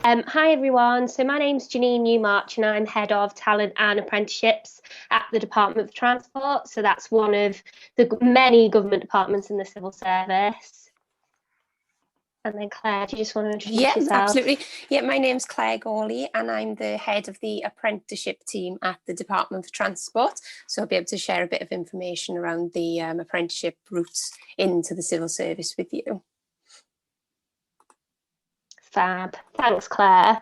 Hi everyone, so my name's Janine Newmarch and I'm Head of Talent and Apprenticeships at the Department of Transport. So that's one of the many government departments in the civil service. And then Claire, do you just want to introduce yourself? Yeah, absolutely. Yeah, my name's Claire Gawley and I'm the head of the apprenticeship team at the Department of Transport. So I'll be able to share a bit of information around the apprenticeship routes into the civil service with you. Fab. Thanks, Claire.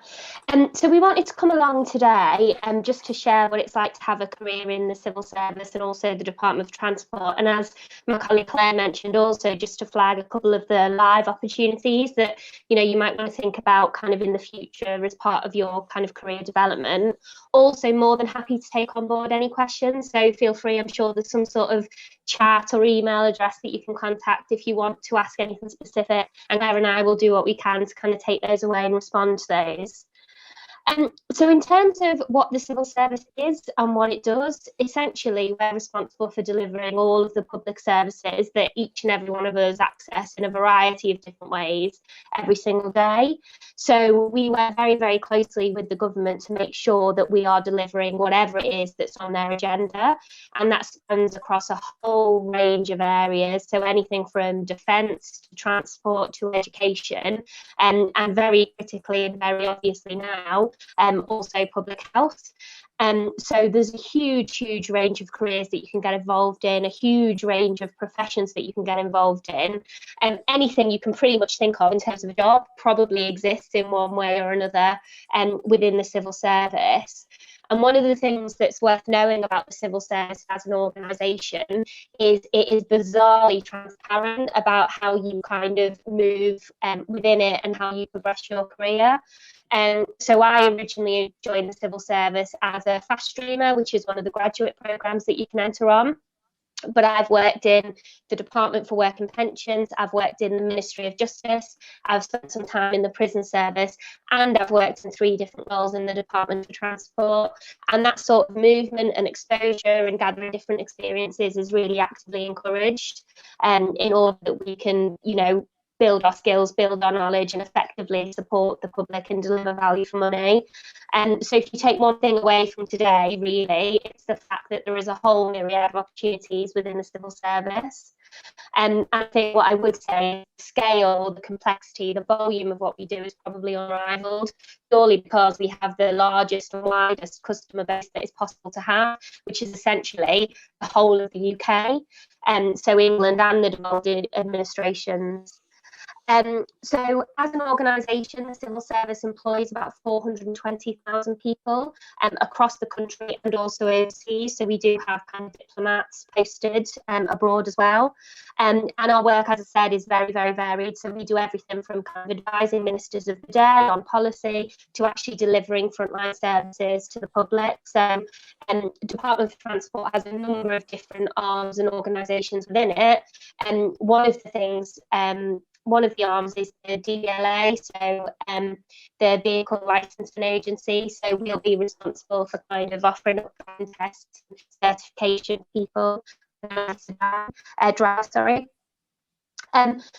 So we wanted to come along today just to share what it's like to have a career in the civil service and also the Department of Transport. And as my colleague Claire mentioned, also just to flag a couple of the live opportunities that, you might want to think about kind of in the future as part of your kind of career development. Also more than happy to take on board any questions. So feel free, I'm sure there's some sort of chat or email address that you can contact if you want to ask anything specific. And Claire and I will do what we can to kind of take those away and respond to those. So in terms of what the civil service is and what it does, essentially we're responsible for delivering all of the public services that each and every one of us access in a variety of different ways every single day. So we work very, very closely with the government to make sure that we are delivering whatever it is that's on their agenda, and that spans across a whole range of areas. So anything from defence to transport to education, and very critically and very obviously now, also public health. So there's a huge range of careers that you can get involved in, a huge range of professions that you can get involved in, and anything you can pretty much think of in terms of a job probably exists in one way or another within the civil service. And one of the things that's worth knowing about the civil service as an organisation is it is bizarrely transparent about how you kind of move within it and how you progress your career. So I originally joined the civil service as a fast streamer, which is one of the graduate programmes that you can enter on. But I've worked in the Department for Work and Pensions, I've worked in the Ministry of Justice, I've spent some time in the prison service, and I've worked in 3 different roles in the Department for Transport. And that sort of movement and exposure and gathering different experiences is really actively encouraged in order that we can, build our skills, build our knowledge, and effectively support the public and deliver value for money. So if you take one thing away from today, really, it's the fact that there is a whole myriad of opportunities within the civil service. And I think what I would say, the scale, the complexity, the volume of what we do is probably unrivaled, purely because we have the largest and widest customer base that is possible to have, which is essentially the whole of the UK, so England and the devolved administrations. So as an organisation, the civil service employs about 420,000 people across the country and also overseas. So we do have kind of diplomats posted abroad as well. And our work, as I said, is very, very varied. So we do everything from kind of advising ministers of the day on policy to actually delivering frontline services to the public. So the Department for Transport has a number of different arms and organisations within it. And one of the arms is the DVLA, so the Vehicle Licensing Agency. So we'll be responsible for kind of offering up driving tests, certification people,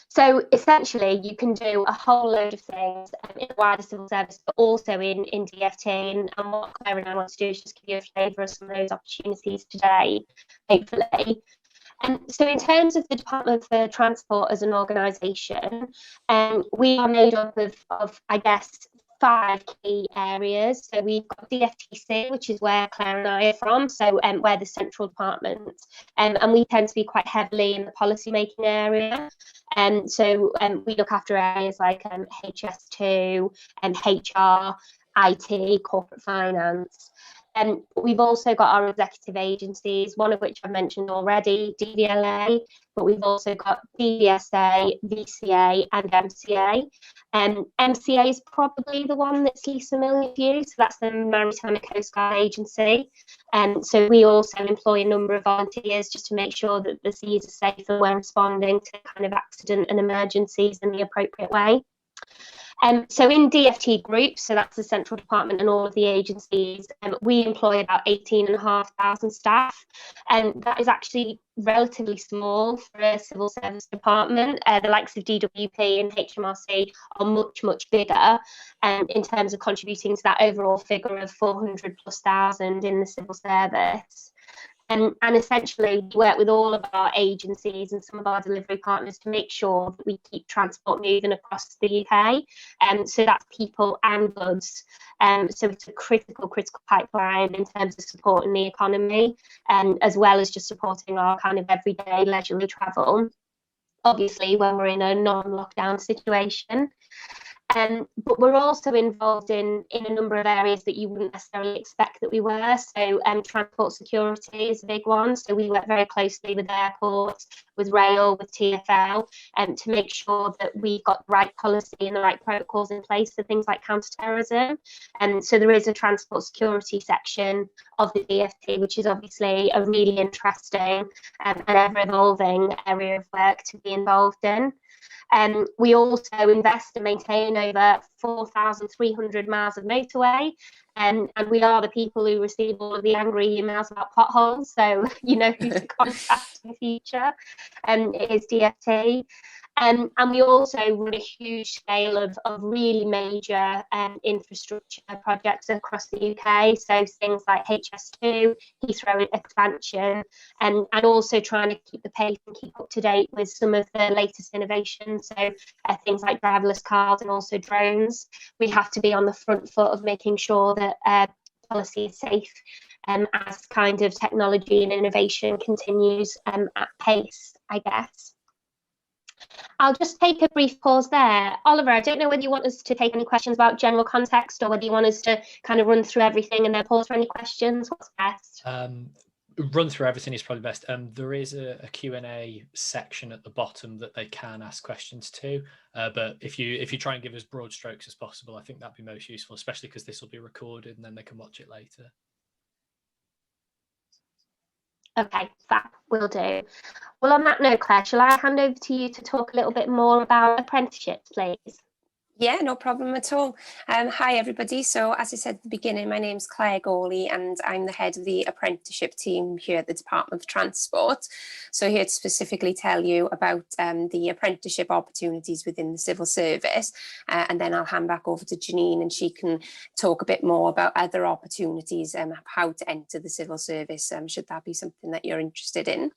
So essentially, you can do a whole load of things in the wider civil service, but also in DFT. And what Claire and I want to do is just give you a flavour of some of those opportunities today, hopefully. So in terms of the Department for Transport as an organisation, we are made up of, I guess, 5 key areas. So we've got DFTC, which is where Claire and I are from, so we're the central department, and we tend to be quite heavily in the policy making area. So we look after areas like HS2 and HR, IT, corporate finance. We've also got our executive agencies, one of which I mentioned already, DVLA, but we've also got DVSA, VCA and MCA. MCA is probably the one that's least familiar to you, so that's the Maritime and Coast Guard Agency. So we also employ a number of volunteers just to make sure that the seas are safe and we're responding to kind of accident and emergencies in the appropriate way. So in DFT Group, so that's the central department and all of the agencies, we employ about 18,500 staff, and that is actually relatively small for a civil service department. The likes of DWP and HMRC are much, much bigger in terms of contributing to that overall figure of 400,000+ in the civil service. And essentially, we work with all of our agencies and some of our delivery partners to make sure that we keep transport moving across the UK. So that's people and goods. So it's a critical pipeline in terms of supporting the economy, as well as just supporting our kind of everyday leisurely travel. Obviously, when we're in a non-lockdown situation. But we're also involved in a number of areas that you wouldn't necessarily expect that we were. So transport security is a big one. So we work very closely with airports, with rail, with TfL, to make sure that we've got the right policy and the right protocols in place for things like counter-terrorism. And so there is a transport security section of the DFT, which is obviously a really interesting and ever-evolving area of work to be involved in. We also invest and maintain over 4,300 miles of motorway, and we are the people who receive all of the angry emails about potholes, so you know who to contact in the future. It is DFT. And we also run a huge scale of really major infrastructure projects across the UK. So things like HS2, Heathrow expansion, and also trying to keep the pace and keep up to date with some of the latest innovations. So things like driverless cars and also drones. We have to be on the front foot of making sure that policy is safe as kind of technology and innovation continues at pace, I guess. I'll just take a brief pause there. Oliver, I don't know whether you want us to take any questions about general context or whether you want us to kind of run through everything and then pause for any questions. What's best? Run through everything is probably best. There is a Q&A section at the bottom that they can ask questions to, but if you try and give as broad strokes as possible, I think that'd be most useful, especially because this will be recorded and then they can watch it later. Okay, fab, will do. Well, on that note, Claire, shall I hand over to you to talk a little bit more about apprenticeships, please? Yeah, no problem at all. Hi, everybody. So as I said at the beginning, my name's Claire Gawley and I'm the head of the apprenticeship team here at the Department of Transport. So here to specifically tell you about the apprenticeship opportunities within the civil service. And then I'll hand back over to Janine and she can talk a bit more about other opportunities and how to enter the civil service, should that be something that you're interested in.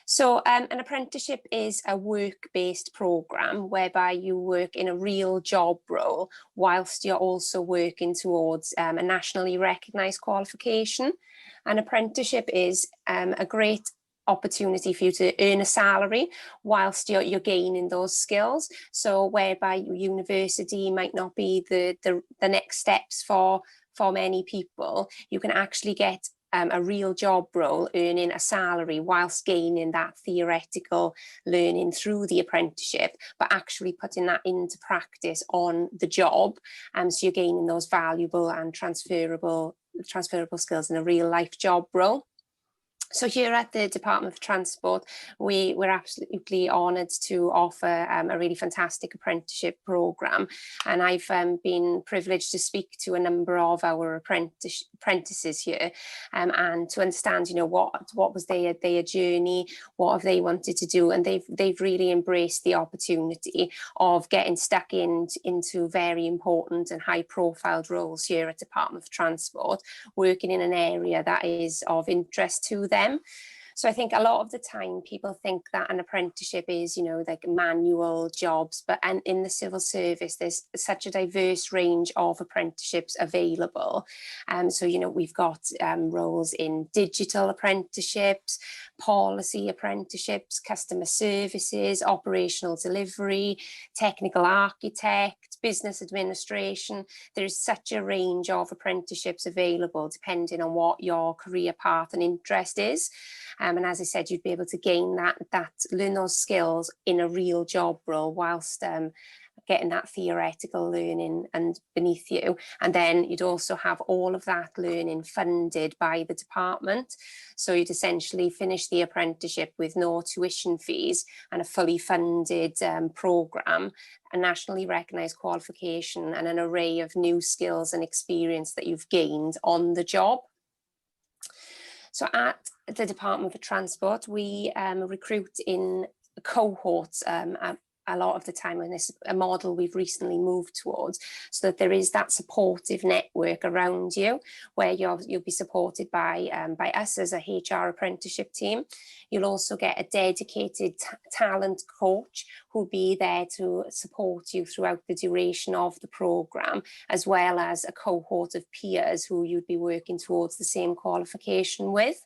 So an apprenticeship is a work-based programme whereby you work in a real job role whilst you're also working towards a nationally recognised qualification. An apprenticeship is a great opportunity for you to earn a salary whilst you're gaining those skills. So whereby university might not be the next steps for many people, you can actually get a real job role, earning a salary whilst gaining that theoretical learning through the apprenticeship, but actually putting that into practice on the job. So you're gaining those valuable and transferable skills in a real life job role. So here at the Department of Transport, we're absolutely honoured to offer a really fantastic apprenticeship programme, and I've been privileged to speak to a number of our apprentices here, and to understand, you know, what was their journey, what have they wanted to do, and they've really embraced the opportunity of getting stuck into very important and high-profile roles here at Department of Transport, working in an area that is of interest to them. So I think a lot of the time people think that an apprenticeship is, you know, like manual jobs, but in the civil service, there's such a diverse range of apprenticeships available. So, you know, we've got roles in digital apprenticeships, policy apprenticeships, customer services, operational delivery, technical architect, business administration. There's such a range of apprenticeships available depending on what your career path and interest is. And as I said, you'd be able to gain learn those skills in a real job role whilst getting that theoretical learning and beneath you. And then you'd also have all of that learning funded by the department. So you'd essentially finish the apprenticeship with no tuition fees and a fully funded programme, a nationally recognised qualification and an array of new skills and experience that you've gained on the job. So at the Department for Transport, we recruit in cohorts a lot of the time, and this is a model we've recently moved towards, so that there is that supportive network around you, where you'll be supported by us as a HR apprenticeship team. You'll also get a dedicated talent coach who'll be there to support you throughout the duration of the programme, as well as a cohort of peers who you'd be working towards the same qualification with.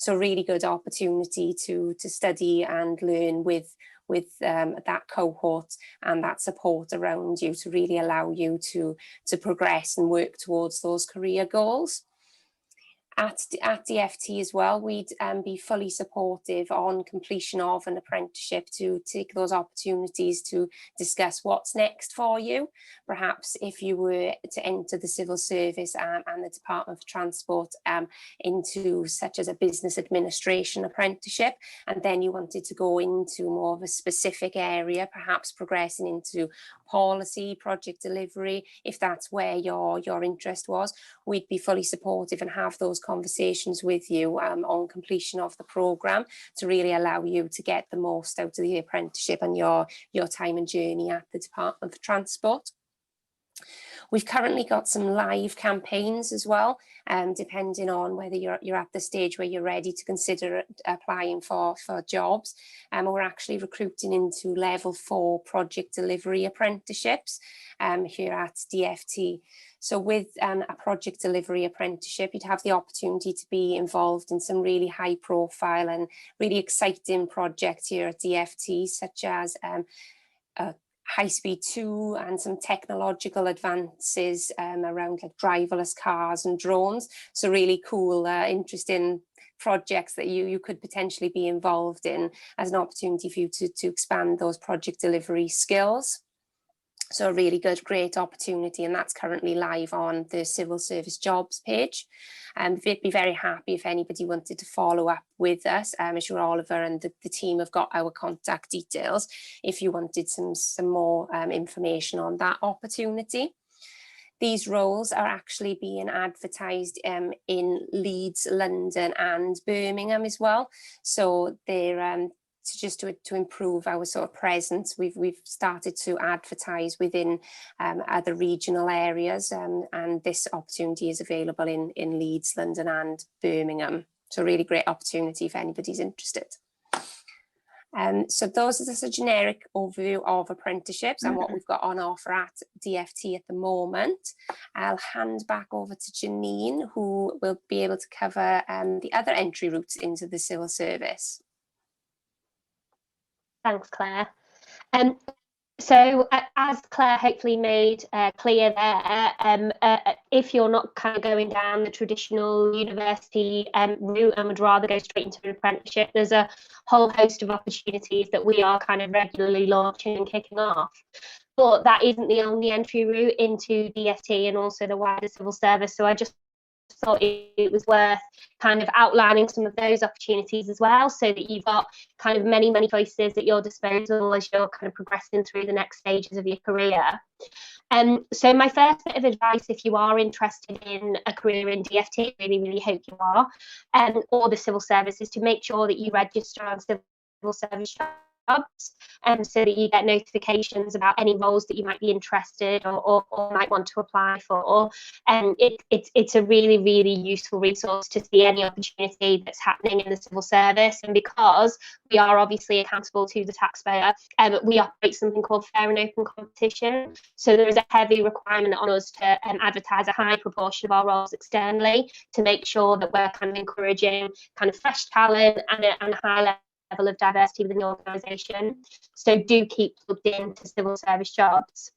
So really good opportunity to study and learn with that cohort and that support around you to really allow you to progress and work towards those career goals. At Dept as well, we'd be fully supportive on completion of an apprenticeship to take those opportunities to discuss what's next for you. Perhaps if you were to enter the civil service and the Department for Transport into such as a business administration apprenticeship, and then you wanted to go into more of a specific area, perhaps progressing into policy, project delivery, if that's where your interest was, we'd be fully supportive and have those conversations with you on completion of the programme to really allow you to get the most out of the apprenticeship and your time and journey at the Department for Transport. We've currently got some live campaigns as well, depending on whether you're at the stage where you're ready to consider applying for jobs. We're actually recruiting into level 4 project delivery apprenticeships here at Dept. So with a project delivery apprenticeship, you'd have the opportunity to be involved in some really high profile and really exciting projects here at Dept, such as High Speed 2 and some technological advances around like driverless cars and drones. So really cool, interesting projects that you could potentially be involved in as an opportunity for you to expand those project delivery skills. So a really good, great opportunity, and that's currently live on the Civil Service Jobs page. We'd be very happy if anybody wanted to follow up with us. I'm sure Oliver and the team have got our contact details if you wanted some more information on that opportunity. These roles are actually being advertised in Leeds, London and Birmingham as well. So they're to improve our sort of presence, we've started to advertise within other regional areas, and this opportunity is available in Leeds, London and Birmingham. So really great opportunity if anybody's interested. So those are just a generic overview of apprenticeships and what we've got on offer at Dept at the moment. I'll hand back over to Janine, who will be able to cover the other entry routes into the civil service. Thanks, Claire. So as Claire hopefully made clear there, if you're not kind of going down the traditional university route and would rather go straight into an apprenticeship, there's a whole host of opportunities that we are kind of regularly launching and kicking off. But that isn't the only entry route into Dept and also the wider civil service. So I just thought it was worth kind of outlining some of those opportunities as well, so that you've got kind of many choices at your disposal as you're kind of progressing through the next stages of your career. So my first bit of advice, if you are interested in a career in Dept, really hope you are, or the civil service, is to make sure that you register on civil service jobs, so that you get notifications about any roles that you might be interested or might want to apply for. And it's a really useful resource to see any opportunity that's happening in the civil service. And because we are obviously accountable to the taxpayer, we operate something called fair and open competition. So there is a heavy requirement on us to advertise a high proportion of our roles externally to make sure that we're kind of encouraging kind of fresh talent and a high level of diversity within the organisation. So do keep plugged into civil service jobs.